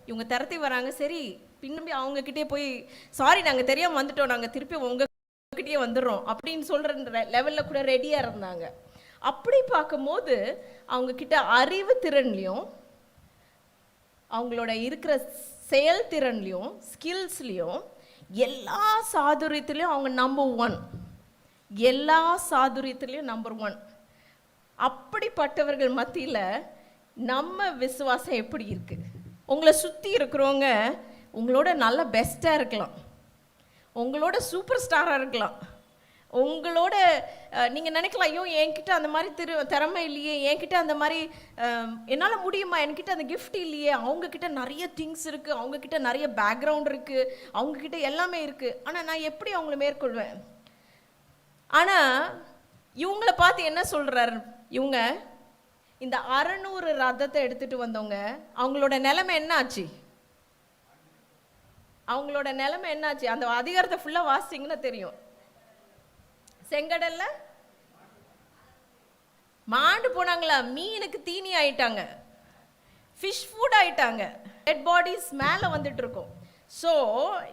இவங்க திரட்டி வராங்க, சரி பின்னம்பி அவங்கக்கிட்டே போய் சாரி நாங்கள் தெரியாமல் வந்துட்டோம், நாங்கள் திருப்பி உங்ககிட்டயே வந்துடுறோம் அப்படின்னு சொல்கிற லெவலில் கூட ரெடியாக இருந்தாங்க. அப்படி பார்க்கும்போது அவங்க கிட்ட அறிவு திறன்லையும் அவங்களோட இருக்கிற செயல்திறன்லையும் ஸ்கில்ஸ்லையும் எல்லா சாதுரியத்திலையும் அவங்க நம்பர் 1. எல்லா சாதுரியத்திலையும் நம்பர் 1. அப்படிப்பட்டவர்கள் மத்தியில் நம்ம விசுவாசம் எப்படி இருக்கு? உங்களை சுற்றி இருக்கிறவங்க உங்களோட நல்ல பெஸ்ட்டாக இருக்கலாம், உங்களோட சூப்பர் ஸ்டாராக இருக்கலாம், உங்களோட நீங்கள் நினைக்கலாம், ஐயோ என்கிட்ட அந்த மாதிரி திறமை இல்லையே, என்கிட்ட அந்த மாதிரி என்னால் முடியுமா, என்கிட்ட அந்த கிஃப்ட் இல்லையே, அவங்கக்கிட்ட நிறைய திங்ஸ் இருக்குது, அவங்கக்கிட்ட நிறைய பேக்ரவுண்ட் இருக்குது, அவங்கக்கிட்ட எல்லாமே இருக்குது, ஆனால் நான் எப்படி அவங்கள மேற்கொள்வேன்? ஆனால் இவங்கள பார்த்து என்ன சொல்கிறாரு? இவங்க இந்த 600 ரதத்தை எடுத்துகிட்டு வந்தவங்க, அவங்களோட நிலைமை என்ன ஆச்சு? அவங்களோட நிலைமை என்னாச்சு? அந்த அதிகாரத்தை ஃபுல்லாக வாசிங்கன்னா தெரியும். செங்கடல்ல மாண்டு போனாங்களா, மீனுக்கு தீனி ஆயிட்டாங்க, ஃபிஷ் ஃபுட் ஆயிட்டாங்க, டெட் பாடிஸ் மேலே வந்துட்டு இருக்கும். ஸோ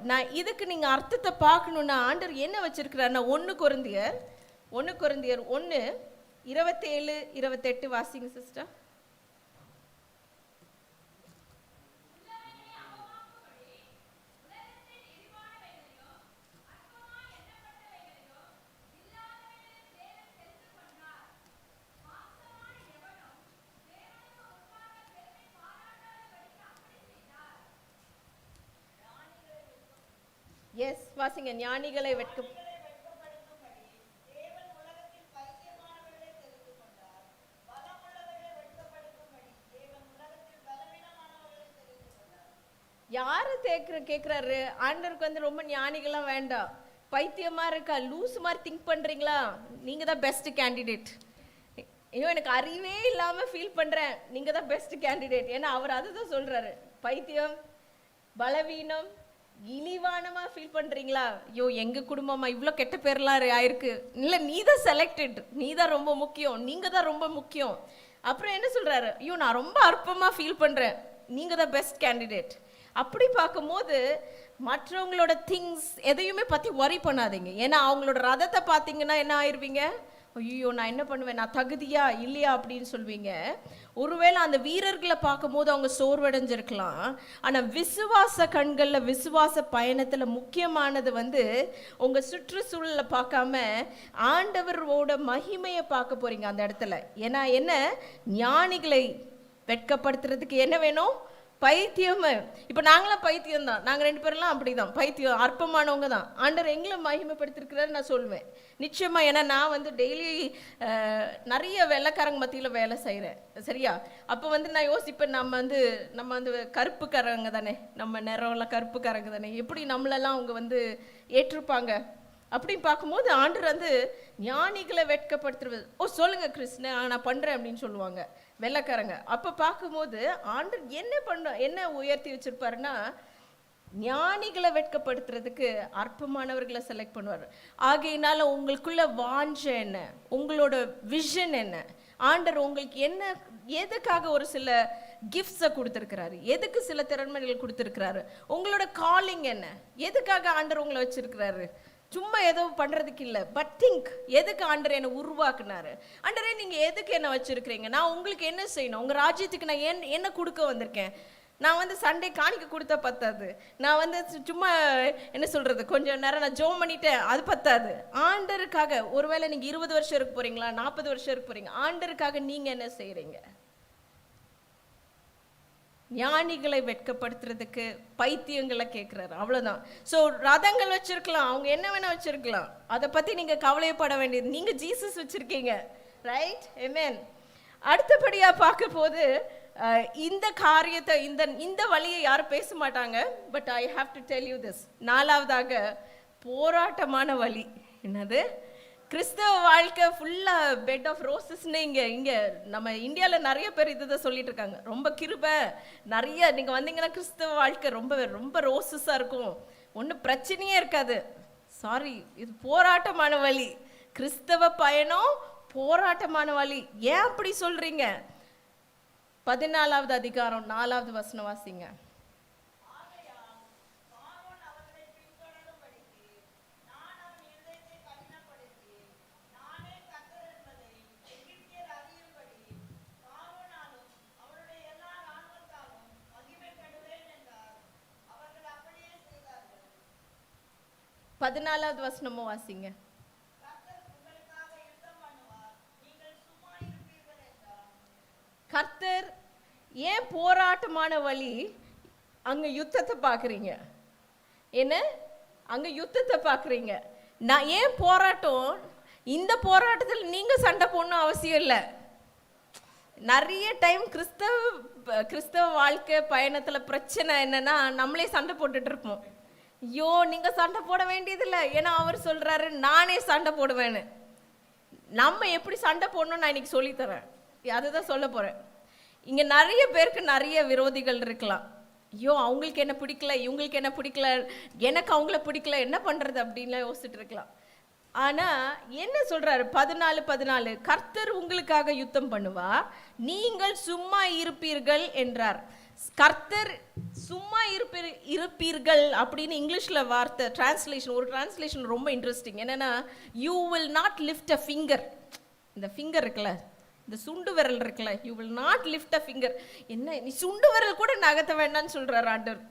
நான் இதுக்கு நீங்கள் அர்த்தத்தை பார்க்கணுன்னா ஆண்டவர் என்ன வச்சிருக்கிறாருன்னா 1 கொரிந்தியர் 1 27, 28 வாசிங்க சிஸ்டர். எஸ் வாசிங்க. ஞானிகளை வெட்க யாரு கேக்குறாரு? ஆண்டவருக்கு வந்து ரொம்ப ஞானிகளாம் வேண்டாம், பைத்தியமா இருக்கா, லூஸ் மாதிரி திங்க் பண்றீங்களா, நீங்க தான் பெஸ்ட் கேண்டிடேட். ஐயோ எனக்கு அறிவே இல்லாம ஃபீல் பண்றேன், நீங்க தான் பெஸ்ட் கேண்டிடேட். ஏன்னா அவர் அதுதான் சொல்றாரு, பைத்தியம், பலவீனம், இழிவானமா ஃபீல் பண்றீங்களா? ஐயோ எங்க குடும்பமா இவ்வளோ கெட்ட பேர்லாம் ஆயிருக்கு. இல்லை நீ தான் செலக்டட், நீ தான் ரொம்ப முக்கியம், நீங்க தான் ரொம்ப முக்கியம். அப்புறம் என்ன சொல்றாரு? ஐயோ நான் ரொம்ப அற்பமா ஃபீல் பண்றேன், நீங்க தான் பெஸ்ட் கேண்டிடேட். அப்படி பார்க்கும்போது மற்றவங்களோட திங்ஸ் எதையுமே பற்றி ஒரி பண்ணாதீங்க. ஏன்னா அவங்களோட ரதத்தை பார்த்தீங்கன்னா என்ன ஆயிடுவீங்க? ஐயோ நான் என்ன பண்ணுவேன், நான் தகுதியா இல்லையா அப்படின்னு சொல்வீங்க. ஒருவேளை அந்த வீரர்களை பார்க்கும்போது அவங்க சோர்வடைஞ்சிருக்கலாம். ஆனால் விசுவாச கண்களில், விசுவாச பயணத்தில் முக்கியமானது வந்து உங்கள் சுற்றுச்சூழலை பார்க்காம ஆண்டவரோட மகிமையை பார்க்க போறீங்க அந்த இடத்துல. ஏன்னா என்ன, ஞானிகளை வெட்கப்படுத்துறதுக்கு என்ன வேணும்? பைத்தியம். இப்போ நாங்களாம் பைத்தியம் தான், நாங்கள் 2 பேரெல்லாம் அப்படி தான் பைத்தியம், அற்பமானவங்க தான். ஆண்டவர் எங்களை மகிமைப்படுத்திருக்கிறாரு நான் சொல்வேன் நிச்சயமாக. ஏன்னா நான் வந்து டெய்லி நிறைய வெள்ளைக்காரங்க மத்தியில் வேலை செய்கிறேன், சரியா? அப்போ வந்து நான் யோசிப்பேன், நம்ம வந்து கருப்புக்காரங்க தானே, நம்ம நிறம்லாம் கருப்புக்காரங்க தானே, எப்படி நம்மளெல்லாம் அவங்க வந்து ஏற்றிருப்பாங்க அப்படின்னு பார்க்கும்போது ஆண்டவர் வந்து ஞானிகளை வெட்கப்படுத்துறது. ஓ சொல்லுங்க கிறிஸ்ன, நான் பண்ணுறேன் அப்படின்னு சொல்லுவாங்க வெள்ளைக்காரங்க. அப்போ பார்க்கும்போது ஆண்டவர் என்ன உயர்த்தி வச்சிருப்பாருன்னா, ஞானிகளை வெட்கப்படுத்துறதுக்கு அற்பமானவர்களை செலக்ட் பண்ணுவார். ஆகையினால உங்களுக்குள்ள வாஞ்ச என்ன, உங்களோட விஷன் என்ன, ஆண்டவர் உங்களுக்கு என்ன, எதுக்காக ஒரு சில கிஃப்ட்ஸை கொடுத்துருக்கிறாரு, எதுக்கு சில திறன்மைகள் கொடுத்துருக்கிறாரு, உங்களோட காலிங் என்ன, எதுக்காக ஆண்டவர் உங்களை வச்சிருக்கிறாரு. சும்மா ஏதோ பண்ணுறதுக்கு இல்லை, பட் திங்க், எதுக்கு ஆண்டவர் என்னை உருவாக்குனாரு, ஆண்டரே நீங்கள் எதுக்கு என்ன வச்சுருக்கிறீங்க, நான் உங்களுக்கு என்ன செய்யணும், உங்கள் ராஜ்யத்துக்கு நான் என்ன கொடுக்க வந்திருக்கேன். நான் வந்து சண்டே காணிக்க கொடுத்தா பத்தாது, நான் வந்து சும்மா என்ன சொல்கிறது கொஞ்சம் நேரம் நான் ஜோம் பண்ணிட்டேன் அது பத்தாது. ஆண்டருக்காக ஒருவேளை நீங்கள் 20 வருஷம் இருக்க போகிறீங்களா, 40 வருஷம் இருக்க போகிறீங்க, ஆண்டருக்காக நீங்கள் என்ன செய்கிறீங்க? ஞானிகளை வெட்கப்படுத்துறதுக்கு பைத்தியங்களை கேட்குறாரு, அவ்வளோதான். ஸோ ரதங்கள் வச்சிருக்கலாம், அவங்க என்ன வேணா வச்சிருக்கலாம், அதை பற்றி நீங்கள் கவலையப்பட வேண்டியது, நீங்கள் ஜீசஸ் வச்சிருக்கீங்க, ரைட்? ஆமென். அடுத்தபடியாக பார்க்க போது இந்த காரியத்தை, இந்த வழியை யாரும் பேச மாட்டாங்க, but I have to tell you this. 4வதாக போராட்டமான வழி. என்னது? கிறிஸ்தவ வாழ்க்கை ஃபுல்லாக பெட் ஆஃப் ரோசஸ்ன்னு இங்கே நம்ம இந்தியாவில் நிறைய பேர் இதுதான் சொல்லிட்டு இருக்காங்க. ரொம்ப கிருபை, நிறைய நீங்கள் வந்தீங்கன்னா கிறிஸ்தவ வாழ்க்கை ரொம்ப ரொம்ப ரோசஸாக இருக்கும், ஒன்றும் பிரச்சனையே இருக்காது. சாரி, இது போராட்டமான வழி. கிறிஸ்தவ பயணம் போராட்டமான வழி. ஏன் அப்படி சொல்றீங்க? 14வது அதிகாரம் 4வது வசனம் வாசிங்க. பதினாலாவது வசனமும் வாசிங்க. கர்த்தர் ஏன் போராட்டமான வழி? அங்க யுத்தத்தை பாக்குறீங்க, என்ன அங்க யுத்தத்தை பாக்குறீங்க. நான் ஏன் போராட்டம்? இந்த போராட்டத்தில் நீங்க சண்டை போடணும் அவசியம் இல்லை. நிறைய டைம் கிறிஸ்தவ வாழ்க்கை பயணத்துல பிரச்சனை என்னன்னா, நம்மளே சண்டை போட்டுட்டு இருப்போம். ஐயோ நீங்க சண்டை போட வேண்டியதில்லை, ஏன்னா அவர் சொல்றாரு நானே சண்டை போடுவேன்னு. நம்ம எப்படி சண்டை போடணும் நான் இன்னைக்கு சொல்லித்தரேன், அதுதான் சொல்ல போறேன். இங்க நிறைய பேருக்கு நிறைய விரோதிகள் இருக்கலாம். ஐயோ அவங்களுக்கு என்ன பிடிக்கல, இவங்களுக்கு என்ன பிடிக்கல, எனக்கு அவங்கள பிடிக்கல, என்ன பண்றது அப்படின்லாம் யோசிச்சுட்டு இருக்கலாம். ஆனா என்ன சொல்றாரு? 14:14 கர்த்தர் உங்களுக்காக யுத்தம் பண்ணுவா, நீங்கள் சும்மா இருப்பீர்கள் என்றார். கர்த்தர் சும்மா இருப்பீர்கள் அப்படின்னு இங்கிலீஷ்ல வார்த்தை டிரான்ஸ்லேஷன், ஒரு டிரான்ஸ்லேஷன் ரொம்ப இன்ட்ரெஸ்டிங். என்னன்னா, you will not lift a finger. இந்த ஃபிங்கர் இருக்குல்ல, இந்த சுண்டு விரல் இருக்குல்ல, you will not lift a finger. என்ன நீ சுண்டு விரல் கூட நகர்த்த வேண்டாம்னு சொல்றாரு ஆண்டவர்.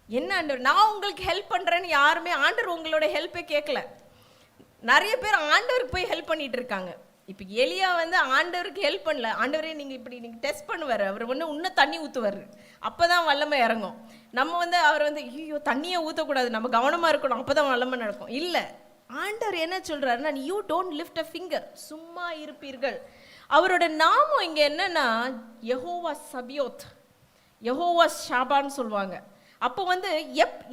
என்ன ஆண்டவர், நான் உங்களுக்கு ஹெல்ப் பண்றேன்னு யாருமே ஆண்டவர் உங்களோட ஹெல்ப்பே கேட்கல. நிறைய பேர் ஆண்டவருக்கு போய் ஹெல்ப் பண்ணிட்டு இருக்காங்க. இப்போ எலியா வந்து ஆண்டவருக்கு ஹெல்ப் பண்ணல. ஆண்டவரே நீங்கள் இப்படி நீங்கள் டெஸ்ட் பண்ணுவார், அவர் வந்து இன்னும் தண்ணி ஊற்றுவார், அப்போ தான் வல்லமை இறங்கும். நம்ம வந்து அவர் வந்து ஐயோ தண்ணியை ஊற்றக்கூடாது, நம்ம கவனமாக இருக்கணும், அப்போ தான் வல்லமை நடக்கும். இல்லை, ஆண்டவர் என்ன சொல்கிறாருன்னா, you don't lift a finger, சும்மா இருப்பீர்கள். அவரோட நாமம் இங்கே என்னன்னா யெகோவா சபியோத், யெகோவா ஷாபான்னு சொல்லுவாங்க. அப்போ வந்து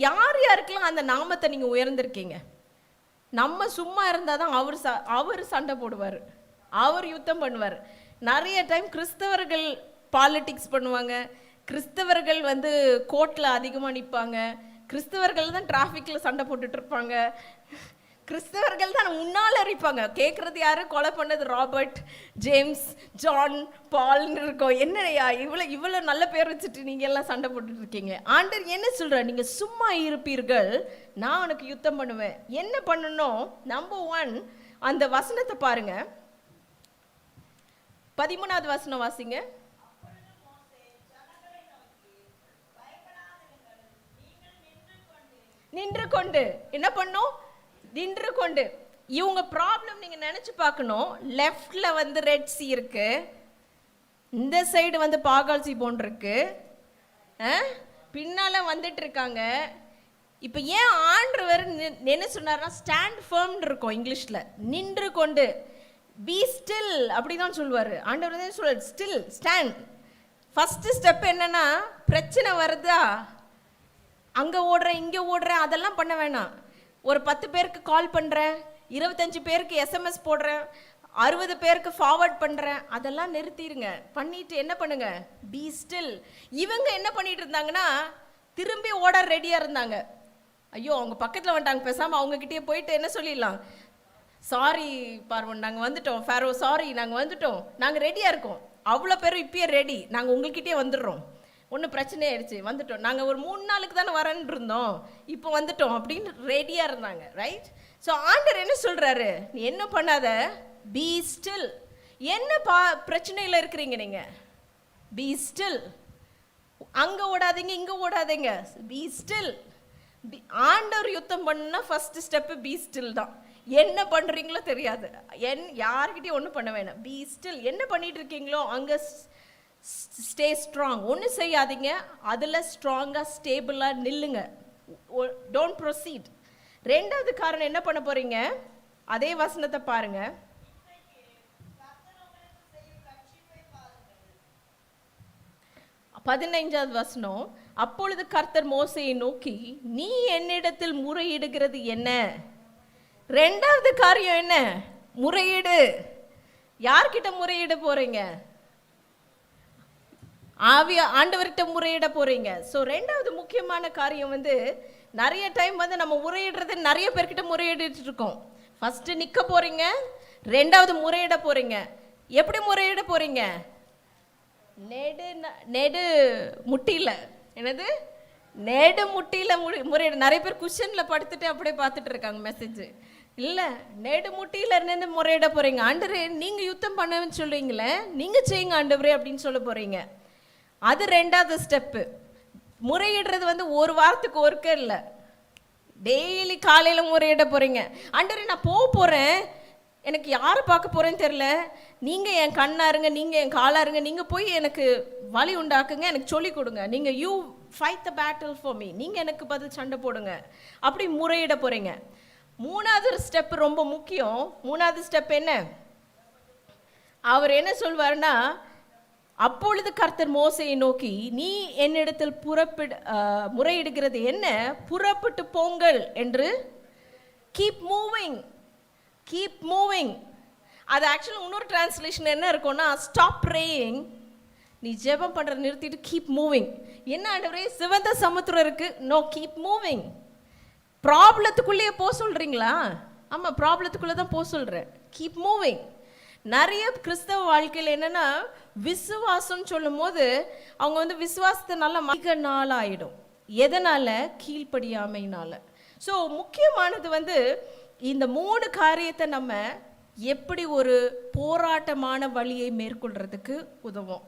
யார் யாருக்கெல்லாம் அந்த நாமத்தை நீங்கள் உயர்ந்திருக்கீங்க? நம்ம சும்மா இருந்தால் தான் அவர் சண்டை போடுவார், அவர் யுத்தம் பண்ணுவார். நிறைய டைம் கிறிஸ்தவர்கள் பாலிட்டிக்ஸ் பண்ணுவாங்க, கிறிஸ்தவர்கள் வந்து கோர்ட்டில் அதிகமாக நிற்பாங்க, கிறிஸ்தவர்கள் தான் டிராஃபிக்கில் சண்டை போட்டுட்டு இருப்பாங்க, கிறிஸ்தவர்கள் தான் முன்னால் இருப்பாங்க. கேட்குறது யாரு? கொலை பண்ணது ராபர்ட், ஜேம்ஸ், ஜான், பால்னு இருக்கோம். என்னையா இவ்வளோ நல்ல பேர் வச்சுட்டு நீங்கள் எல்லாம் சண்டை போட்டுட்டு இருக்கீங்க? ஆண்டவர் என்ன சொல்கிற? நீங்கள் சும்மா இருப்பீர்கள், நான் உனக்கு யுத்தம் பண்ணுவேன். என்ன பண்ணணும்? நம்பர் 1 அந்த வசனத்தை பாருங்க, 13வது வசனம் வாசிங்க. நின்று கொண்டு என்ன பண்ணும்? நின்று கொண்டு. இவங்க ப்ராப்ளம் நீங்க நினைச்சு பார்க்கணும். லெஃப்ட்ல வந்து ரெட் சி இருக்கு, இந்த சைடு வந்து பாகால் சி போன் இருக்கு, பின்னால வந்துட்டு இருக்காங்க. இப்போ ஏன் ஆண்டவர் என்ன சொன்னார்னா ஸ்டாண்ட் ஃபர்ம் இருக்கும் இங்கிலீஷ்ல, நின்று கொண்டு. பி ஸ்டில் அப்படிதான் சொல்லுவார் ஆண்டவர். தான் சொல்லுவார் ஸ்டில் ஸ்டாண்ட். ஃபர்ஸ்ட் ஸ்டெப் என்னன்னா, பிரச்சனை வருதா, அங்கே ஓடுறேன் இங்கே ஓடுறேன் அதெல்லாம் பண்ண வேணாம். ஒரு 10 பேருக்கு கால் பண்ணுறேன், 25 பேருக்கு எஸ்எம்எஸ் போடுறேன், 60 பேருக்கு ஃபார்வர்ட் பண்ணுறேன், அதெல்லாம் நிறுத்திடுங்க. பண்ணிட்டு என்ன பண்ணுங்க? B still. இவங்க என்ன பண்ணிட்டு இருந்தாங்கன்னா திரும்பி ஓட ரெடியாக இருந்தாங்க. ஐயோ அவங்க பக்கத்தில் வந்துட்டாங்க, பேசாமல் அவங்கக்கிட்டே போயிட்டு என்ன சொல்லிடலாம், சாரி பார்வன் நாங்கள் வந்துட்டோம், ஃபேரோ சாரி நாங்கள் வந்துட்டோம், நாங்கள் ரெடியாக இருக்கோம், அவ்வளோ பேரும் இப்பயே ரெடி, நாங்கள் உங்கள்கிட்டே வந்துடுறோம், ஒன்றும் பிரச்சனை ஆயிடுச்சு, வந்துட்டோம், நாங்கள் ஒரு 3 நாளுக்கு தானே வரேன்னு இருந்தோம், இப்போ வந்துட்டோம் அப்படின்னு ரெடியாக இருந்தாங்க. ரைட்? ஸோ ஆண்டவர் என்ன சொல்கிறாரு? நீ என்ன பண்ணாத, பி ஸ்டில். என்ன பிரச்சனையில் இருக்கிறீங்க நீங்கள்? B still. அங்கே ஓடாதீங்க இங்கே ஓடாதீங்க, பி ஸ்டில். ஆண்டவர் யுத்தம் பண்ணா ஃபர்ஸ்ட் ஸ்டெப்பு பி ஸ்டில் தான். என்ன பண்ணுறீங்களோ தெரியாது, யார்கிட்டையும் ஒன்றும் பண்ண வேணாம், பி ஸ்டில். என்ன பண்ணிட்டு இருக்கீங்களோ அங்கே ஸ்டே ஸ்ட்ராங். ஒன்றும் செய்யாதீங்க, அதில் ஸ்ட்ராங்காக ஸ்டேபிளாக நில்லுங்க, டோன்ட் ப்ரொசீட். 2வது காரணம் என்ன பண்ண போறீங்க? அதே வசனத்தை பாருங்க, 15வது வசனம். அப்பொழுது கர்த்தர் மோசேயை நோக்கி, நீ என்னிடத்தில் முறையிடுகிறது என்ன? 2வது காரியம் என்ன? முறையீடு. யார்கிட்ட முறையிட போறீங்க? ஆண்டவர்கிட்ட முறையிட போறீங்க. ஸோ 2வது முக்கியமான காரியம் வந்து, நிறைய டைம் வந்து நம்ம முறையிடுறது நிறைய பேர்கிட்ட முறையிட்டு இருக்கோம். ஃபர்ஸ்ட் நிற்க போறீங்க, 2வது முறையிட போறீங்க. எப்படி முறையிட போறீங்க? நெடு முட்டியில். என்னது? நெடு முட்டியில் முறையிட. நிறைய பேர் குஷனில் படுத்துட்டு அப்படியே பார்த்துட்டு இருக்காங்க மெசேஜ். இல்லை, நெடு முட்டியில் இருந்து முறையிட போறீங்க. ஆண்டவரே நீங்கள் யுத்தம் பண்ணன்னு சொல்றீங்களே, நீங்கள் செய்யுங்க ஆண்டவரே அப்படின்னு சொல்ல போறீங்க. அது 2வது ஸ்டெப்பு. முறையிடுறது வந்து ஒரு வாரத்துக்கு ஒருக்க இல்லை, டெய்லி காலையில் முறையிட போகிறீங்க. ஆண்டவரே நான் போகிறேன், எனக்கு யாரை பார்க்க போகிறேன்னு தெரில, நீங்கள் என் கண்ணாருங்க, நீங்கள் என் காலாருங்க, நீங்கள் போய் எனக்கு வழி உண்டாக்குங்க, எனக்கு சொல்லிக் கொடுங்க, நீங்கள் you fight the battle for me, நீங்கள் எனக்கு பதில் சண்டை போடுங்க, அப்படி முறையிட போகிறீங்க. 3வது ஸ்டெப் ரொம்ப முக்கியம். 3வது ஸ்டெப் என்ன? அவர் என்ன சொல்வார்னா, அப்பொழுது கர்த்தர் மோசேயை நோக்கி, நீ என்னிடத்தில் முறையிடுகிறது என்ன? புறப்பட்டு போங்கள் என்று. Keep moving, keep moving. அது ஆக்சுவலி இன்னொரு டிரான்ஸ்லேஷன் என்ன இருக்கும்னா, ஸ்டாப் ப்ரேயிங். நீ ஜெபம் பண்ணுற நிறுத்திட்டு கீப் மூவிங். என்ன ஆண்டவரே, சிவந்த சமுத்திரம் இருக்கு, நோ, கீப் மூவிங். ப்ராப்ளத்துக்குள்ளேயே போக சொல்கிறீங்களா? ஆமாம், ப்ராப்ளத்துக்குள்ளே தான் போக சொல்கிறேன், கீப் மூவிங். நிறைய கிறிஸ்தவ வாழ்க்கையில் என்னென்னா, விசுவாசம் சொல்லும் போது அவங்க வந்து விசுவாசத்தை நல்லா மிக நாள் ஆகிடும். எதனால்? கீழ்ப்படியாமையினால. ஸோ முக்கியமானது வந்து இந்த 3 காரியத்தை நம்ம எப்படி ஒரு போராட்டமான வழியை மேற்கொள்றதுக்கு உதவும்.